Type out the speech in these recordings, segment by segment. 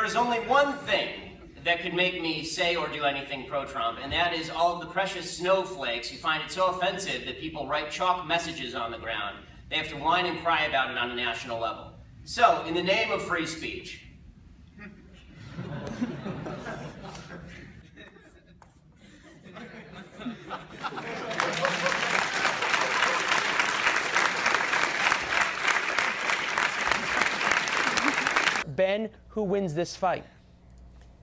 There's only one thing that could make me say or do anything pro-Trump, and that is all of the precious snowflakes who find it so offensive that people write chalk messages on the ground. They have to whine and cry about it on a national level. So, in the name of free speech, Ben, who wins this fight?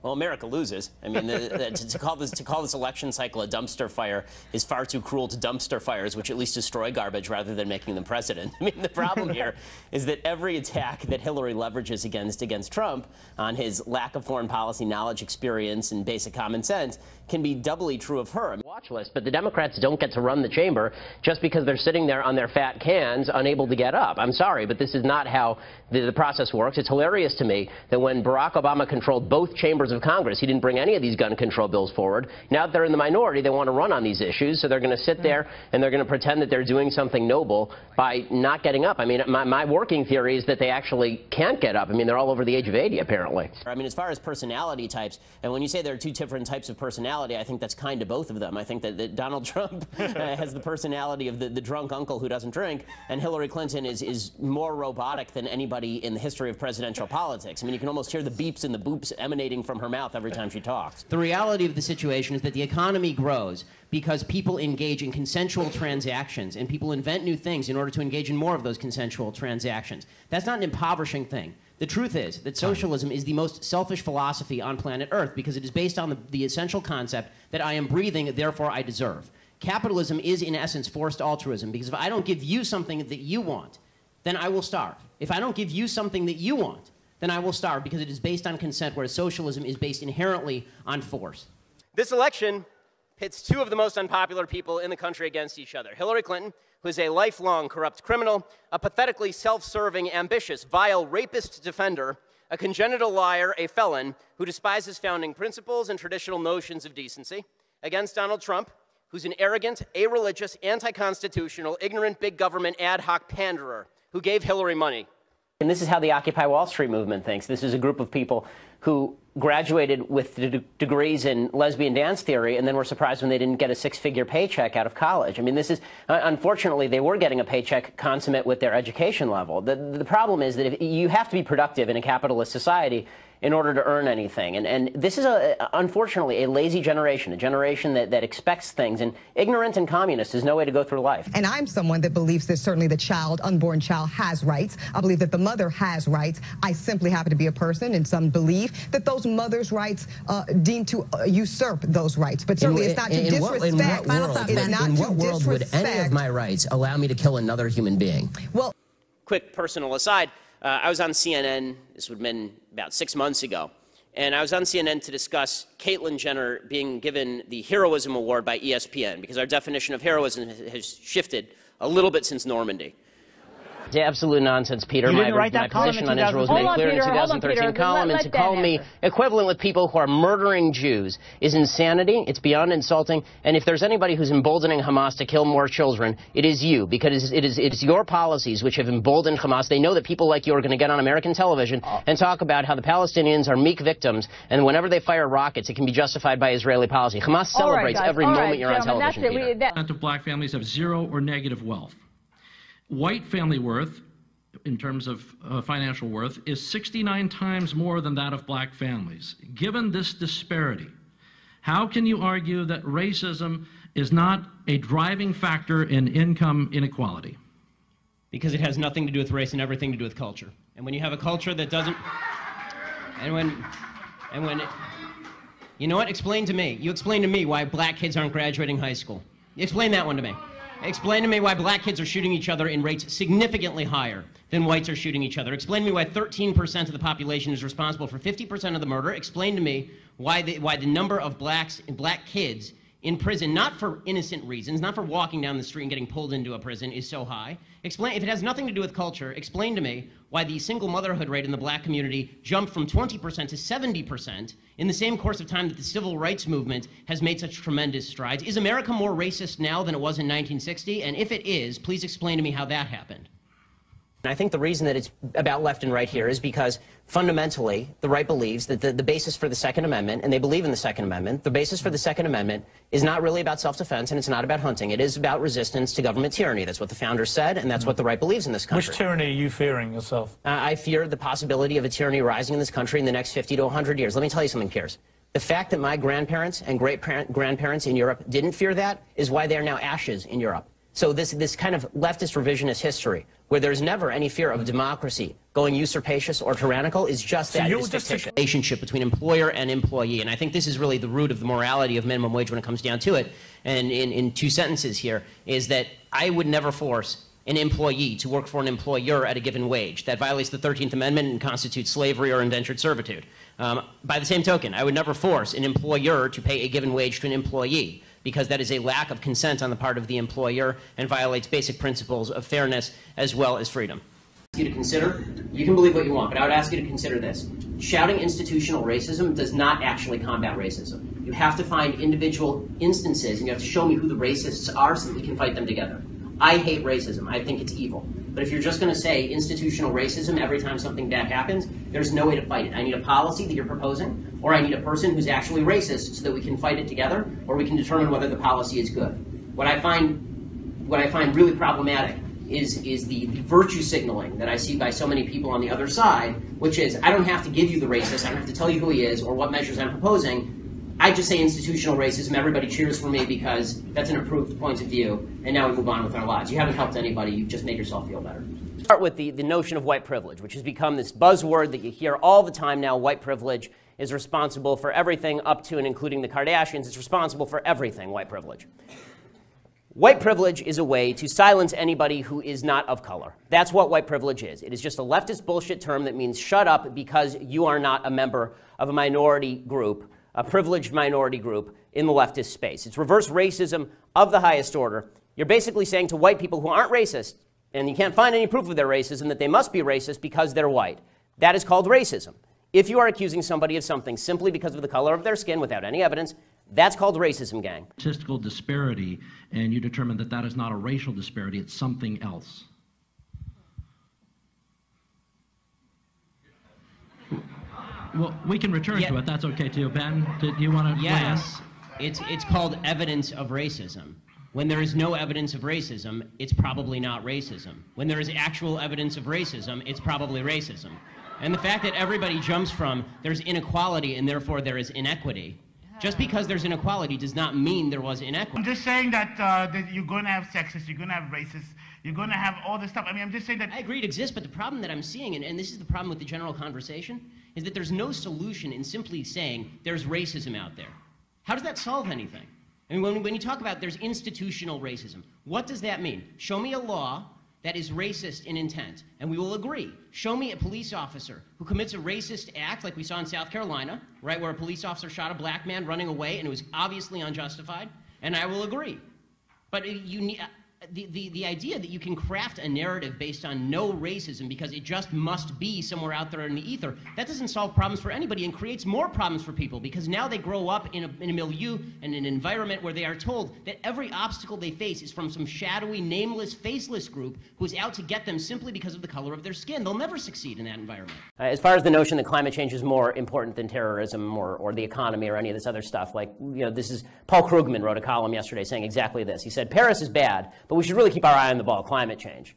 well, America loses. I mean, to call this election cycle a dumpster fire is far too cruel to dumpster fires, which at least destroy garbage rather than making them president. I mean, the problem here is that every attack that Hillary leverages against Trump on his lack of foreign policy knowledge, experience, and basic common sense can be doubly true of her. Watch list, but the Democrats don't get to run the chamber just because they're sitting there on their fat cans, unable to get up. I'm sorry, but this is not how the process works. It's hilarious to me that when Barack Obama controlled both chambers of Congress, he didn't bring any of these gun control bills forward. Now that they're in the minority, they want to run on these issues, so they're going to sit there and they're going to pretend that they're doing something noble by not getting up. I mean, my working theory is that they actually can't get up. I mean, they're all over the age of 80, apparently. I mean, as far as personality types, and when you say there are two different types of personality, I think that's kind of both of them. I think that Donald Trump has the personality of the drunk uncle who doesn't drink, and Hillary Clinton is more robotic than anybody in the history of presidential politics. I mean, you can almost hear the beeps and the boops emanating from her mouth every time she talks. The reality of the situation is that the economy grows because people engage in consensual transactions, and people invent new things in order to engage in more of those consensual transactions. That's not an impoverishing thing. The truth is that socialism is the most selfish philosophy on planet Earth because it is based on the essential concept that I am breathing, therefore I deserve. Capitalism is, in essence, forced altruism, because if I don't give you something that you want, then I will starve. If I don't give you something that you want, then I will starve, because it is based on consent, whereas socialism is based inherently on force. This election pits two of the most unpopular people in the country against each other. Hillary Clinton, who is a lifelong corrupt criminal, a pathetically self-serving, ambitious, vile rapist defender, a congenital liar, a felon, who despises founding principles and traditional notions of decency, against Donald Trump, who's an arrogant, irreligious, anti-constitutional, ignorant big government ad hoc panderer who gave Hillary money. And this is how the Occupy Wall Street movement thinks. This is a group of people who graduated with degrees in lesbian dance theory and then were surprised when they didn't get a six-figure paycheck out of college. I mean, this is, unfortunately, they were getting a paycheck consummate with their education level. The problem is that if you have to be productive in a capitalist society in order to earn anything. And this is, unfortunately, a lazy generation, a generation that expects things. And ignorant and communist is no way to go through life. And I'm someone that believes that certainly the child, unborn child, has rights. I believe that the mother has rights. I simply happen to be a person, and some believe that those mothers' rights deem to usurp those rights. But certainly it's not to disrespect. In what world would any of my rights allow me to kill another human being? Well, quick personal aside. I was on CNN, this would have been about 6 months ago, and I was on CNN to discuss Caitlyn Jenner being given the Heroism Award by ESPN, because our definition of heroism has shifted a little bit since Normandy. It's absolute nonsense, Peter. My position on Israel was made clear in the 2013 column, and to call me equivalent with people who are murdering Jews is insanity. It's beyond insulting. And if there's anybody who's emboldening Hamas to kill more children, it is you, because it is your policies which have emboldened Hamas. They know that people like you are going to get on American television and talk about how the Palestinians are meek victims, and whenever they fire rockets, it can be justified by Israeli policy. Hamas celebrates every moment you're on television, Peter. Percent of black families have zero or negative wealth. White family worth, in terms of financial worth, is 69 times more than that of black families. Given this disparity, how can you argue that racism is not a driving factor in income inequality? Because it has nothing to do with race and everything to do with culture. And when you have a culture that doesn't... You know what? Explain to me. You explain to me why black kids aren't graduating high school. Explain that one to me. Explain to me why black kids are shooting each other in rates significantly higher than whites are shooting each other. Explain to me why 13% of the population is responsible for 50% of the murder. Explain to me why the number of black kids in prison, not for innocent reasons, not for walking down the street and getting pulled into a prison, is so high. Explain, if it has nothing to do with culture, explain to me why the single motherhood rate in the black community jumped from 20% to 70% in the same course of time that the civil rights movement has made such tremendous strides. Is America more racist now than it was in 1960? And if it is, please explain to me how that happened. I think the reason that it's about left and right here is because fundamentally the right believes that the basis for the Second Amendment, and they believe in the Second Amendment, the basis for the Second Amendment is not really about self-defense and it's not about hunting. It is about resistance to government tyranny. That's what the founders said, and that's what the right believes in this country. Which tyranny are you fearing yourself? I fear the possibility of a tyranny rising in this country in the next 50 to 100 years. Let me tell you something, Piers. The fact that my grandparents and great-grandparents in Europe didn't fear that is why they are now ashes in Europe. So this kind of leftist revisionist history, where there's never any fear of democracy going usurpacious or tyrannical, is just that. It's fictitious. Relationship between employer and employee, and I think this is really the root of the morality of minimum wage when it comes down to it. And in two sentences here is that I would never force an employee to work for an employer at a given wage. That violates the 13th Amendment and constitutes slavery or indentured servitude. By the same token, I would never force an employer to pay a given wage to an employee, because that is a lack of consent on the part of the employer and violates basic principles of fairness as well as freedom. You to consider, you can believe what you want, but I would ask you to consider this. Shouting institutional racism does not actually combat racism. You have to find individual instances, and you have to show me who the racists are so that we can fight them together. I hate racism. I think it's evil. But if you're just going to say institutional racism every time something bad happens, there's no way to fight it. I need a policy that you're proposing, or I need a person who's actually racist so that we can fight it together, or we can determine whether the policy is good. What I find really problematic is the virtue signaling that I see by so many people on the other side, which is, I don't have to give you the racist, I don't have to tell you who he is or what measures I'm proposing. I just say institutional racism, everybody cheers for me because that's an approved point of view, and now we move on with our lives. You haven't helped anybody, you've just made yourself feel better. Start with the notion of white privilege, which has become this buzzword that you hear all the time now. White privilege is responsible for everything up to and including the Kardashians. It's responsible for everything, white privilege. White privilege is a way to silence anybody who is not of color. That's what white privilege is. It is just a leftist bullshit term that means shut up because you are not a member of a minority group, a privileged minority group in the leftist space. It's reverse racism of the highest order. You're basically saying to white people who aren't racist, and you can't find any proof of their racism, that they must be racist because they're white. That is called racism. If you are accusing somebody of something simply because of the color of their skin without any evidence, that's called racism, gang. Statistical disparity, and you determine that that is not a racial disparity, it's something else. Well, we can return to it. That's okay too. Ben, do you want to? Yes, it's called evidence of racism. When there is no evidence of racism, it's probably not racism. When there is actual evidence of racism, it's probably racism. And the fact that everybody jumps from there's inequality and therefore there is inequity, just because there's inequality does not mean there was inequity. I'm just saying that you're going to have sexists, you're going to have racists, you're going to have all this stuff. I mean, I'm just saying that... I agree it exists, but the problem that I'm seeing, and this is the problem with the general conversation, is that there's no solution in simply saying there's racism out there. How does that solve anything? I mean, when you talk about there's institutional racism, what does that mean? Show me a law that is racist in intent, and we will agree. Show me a police officer who commits a racist act like we saw in South Carolina, right, where a police officer shot a black man running away and it was obviously unjustified, and I will agree. But you need... The idea that you can craft a narrative based on no racism because it just must be somewhere out there in the ether, that doesn't solve problems for anybody and creates more problems for people because now they grow up in a milieu and an environment where they are told that every obstacle they face is from some shadowy, nameless, faceless group who's out to get them simply because of the color of their skin. They'll never succeed in that environment. As far as the notion that climate change is more important than terrorism or the economy or any of this other stuff, like, you know, this is Paul Krugman wrote a column yesterday saying exactly this. He said, Paris is bad, but we should really keep our eye on the ball, climate change.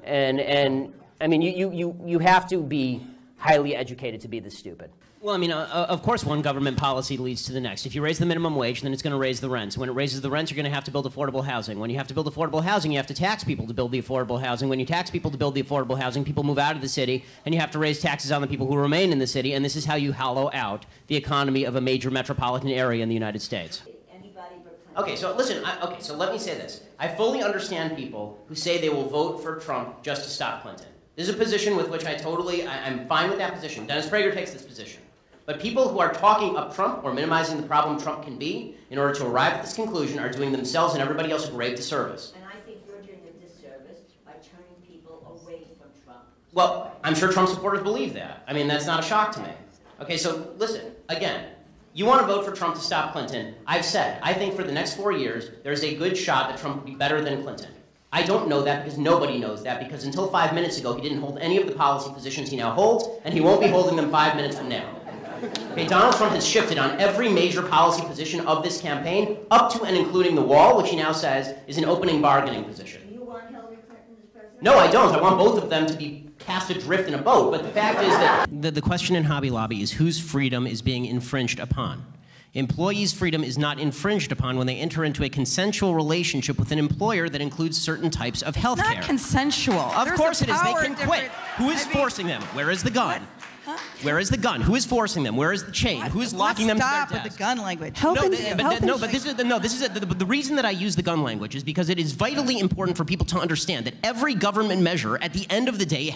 And I mean, you have to be highly educated to be this stupid. Well, I mean, of course one government policy leads to the next. If you raise the minimum wage, then it's going to raise the rents. When it raises the rents, you're going to have to build affordable housing. When you have to build affordable housing, you have to tax people to build the affordable housing. When you tax people to build the affordable housing, people move out of the city, and you have to raise taxes on the people who remain in the city, and this is how you hollow out the economy of a major metropolitan area in the United States. Okay, so listen, so let me say this. I fully understand people who say they will vote for Trump just to stop Clinton. This is a position with which I'm fine with that position. Dennis Prager takes this position. But people who are talking up Trump or minimizing the problem Trump can be in order to arrive at this conclusion are doing themselves and everybody else a grave disservice. And I think you're doing a disservice by turning people away from Trump. Well, I'm sure Trump supporters believe that. I mean, that's not a shock to me. Okay, so listen, again, you want to vote for Trump to stop Clinton. I've said, I think for the next 4 years, there's a good shot that Trump will be better than Clinton. I don't know that because nobody knows that, because until 5 minutes ago, he didn't hold any of the policy positions he now holds, and he won't be holding them 5 minutes from now. Okay, Donald Trump has shifted on every major policy position of this campaign, up to and including the wall, which he now says is an opening bargaining position. Do you want Hillary Clinton as president? No, I don't. I want both of them to be cast adrift in a boat, but the fact is that the question in Hobby Lobby is whose freedom is being infringed upon. Employees' freedom is not infringed upon when they enter into a consensual relationship with an employer that includes certain types of health care. Not consensual. Of course it is. They can quit. Who is forcing them? Where is the gun? Huh? Where is the gun? Who is forcing them? Where is the chain? Who is locking them to their desk? Stop with the gun language. The reason that I use the gun language is because it is vitally important for people to understand that every government measure at the end of the day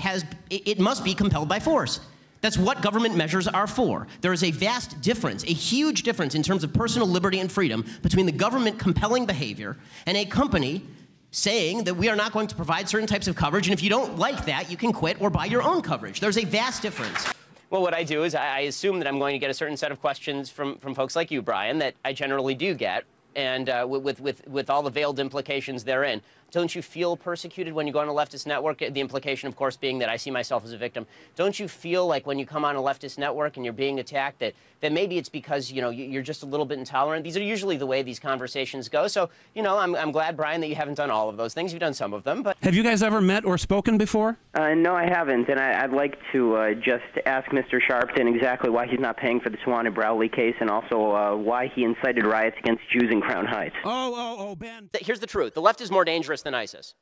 it must be compelled by force. That's what government measures are for. There is a vast difference, a huge difference in terms of personal liberty and freedom between the government compelling behavior and a company saying that we are not going to provide certain types of coverage, and if you don't like that, you can quit or buy your own coverage. There's a vast difference. Well, what I do is I assume that I'm going to get a certain set of questions from folks like you, Brian, that I generally do get, and with all the veiled implications therein. Don't you feel persecuted when you go on a leftist network? The implication, of course, being that I see myself as a victim. Don't you feel like when you come on a leftist network and you're being attacked that maybe it's because, you know, you're just a little bit intolerant? These are usually the way these conversations go. So, you know, I'm glad, Brian, that you haven't done all of those things. You've done some of them. But have you guys ever met or spoken before? No, I haven't. And I'd like to just ask Mr. Sharpton exactly why he's not paying for the Swan and Browley case, and also why he incited riots against Jews in Crown Heights. Oh, Ben. Here's the truth. The left is more dangerous than ISIS.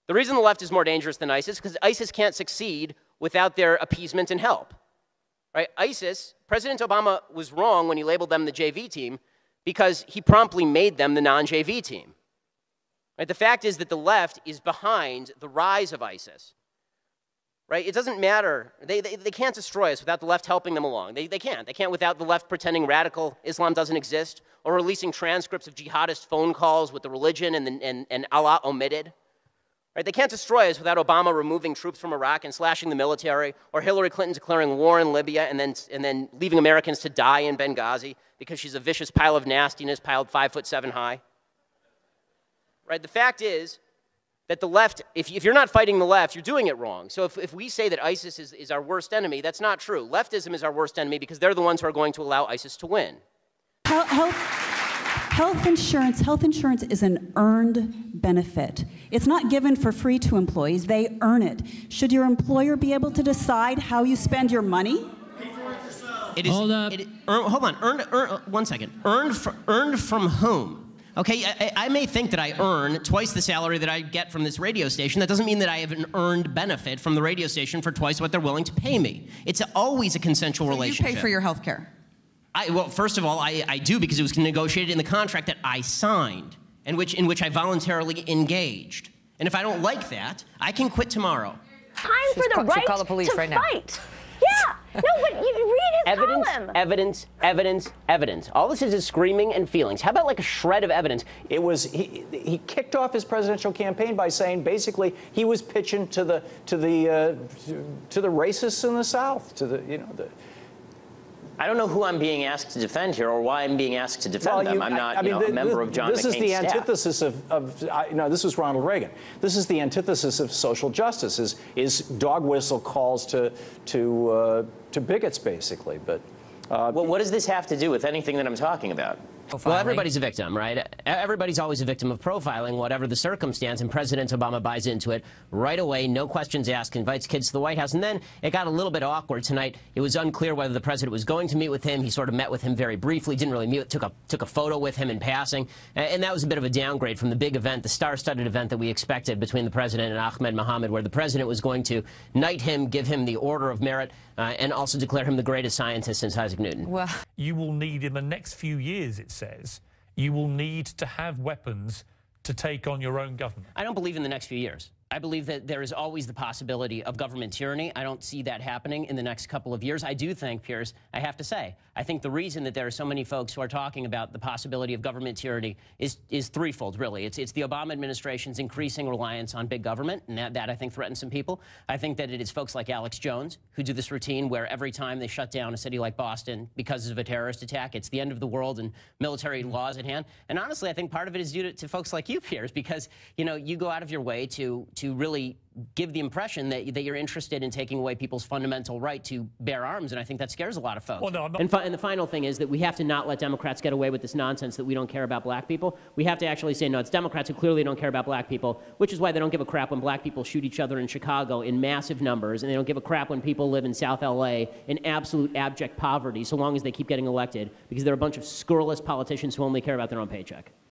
The reason the left is more dangerous than ISIS is because ISIS can't succeed without their appeasement and help. Right? ISIS, President Obama was wrong when he labeled them the JV team because he promptly made them the non-JV team. Right? The fact is that the left is behind the rise of ISIS. Right? It doesn't matter. They can't destroy us without the left helping them along. They can't. They can't without the left pretending radical Islam doesn't exist or releasing transcripts of jihadist phone calls with the religion and Allah omitted. Right? They can't destroy us without Obama removing troops from Iraq and slashing the military, or Hillary Clinton declaring war in Libya and then leaving Americans to die in Benghazi because she's a vicious pile of nastiness piled 5'7" high. Right? The fact is that the left, if you're not fighting the left, you're doing it wrong. So if we say that ISIS is our worst enemy, that's not true. Leftism is our worst enemy because they're the ones who are going to allow ISIS to win. Health insurance is an earned benefit. It's not given for free to employees. They earn it. Should your employer be able to decide how you spend your money? Hold up. Hold on. One second. Earned from whom? Okay, I may think that I earn twice the salary that I get from this radio station. That doesn't mean that I have an earned benefit from the radio station for twice what they're willing to pay me. It's always a consensual relationship. You pay for your health care. Well, first of all, I do because it was negotiated in the contract that I signed, in which I voluntarily engaged. And if I don't like that, I can quit tomorrow. Time for the right to fight. Yeah. No, but you read his column. Evidence. All this is screaming and feelings. How about like a shred of evidence? It was he kicked off his presidential campaign by saying basically he was pitching to the racists in the South, to the I don't know who I'm being asked to defend here or why I'm being asked to defend them. I'm not a member of John McCain's staff. This is the antithesis this was Ronald Reagan. This is the antithesis of social justice, is dog whistle calls to bigots, basically. But well, what does this have to do with anything that I'm talking about? Well, everybody's a victim, right? Everybody's always a victim of profiling, whatever the circumstance, and President Obama buys into it right away, no questions asked, invites kids to the White House, and then it got a little bit awkward tonight. It was unclear whether the president was going to meet with him. He sort of met with him very briefly, didn't really meet, took a photo with him in passing, and that was a bit of a downgrade from the big event, the star-studded event that we expected between the president and Ahmed Mohammed, where the president was going to knight him, give him the Order of Merit, and also declare him the greatest scientist since Isaac Newton. Well, you will need, in the next few years, it says, you will need to have weapons to take on your own government. I don't believe in the next few years. I believe that there is always the possibility of government tyranny. I don't see that happening in the next couple of years. I do think, Piers, I have to say, I think the reason that there are so many folks who are talking about the possibility of government tyranny is threefold, really. It's the Obama administration's increasing reliance on big government, and that I think threatens some people. I think that it is folks like Alex Jones who do this routine where every time they shut down a city like Boston because of a terrorist attack, it's the end of the world and military laws at hand. And honestly, I think part of it is due to folks like you, Piers, because, you know, you go out of your way to really give the impression that you're interested in taking away people's fundamental right to bear arms, and I think that scares a lot of folks. Well, no, I'm not. And the final thing is that we have to not let Democrats get away with this nonsense that we don't care about black people. We have to actually say, no, it's Democrats who clearly don't care about black people, which is why they don't give a crap when black people shoot each other in Chicago in massive numbers, and they don't give a crap when people live in South LA in absolute abject poverty, so long as they keep getting elected, because they're a bunch of scurrilous politicians who only care about their own paycheck.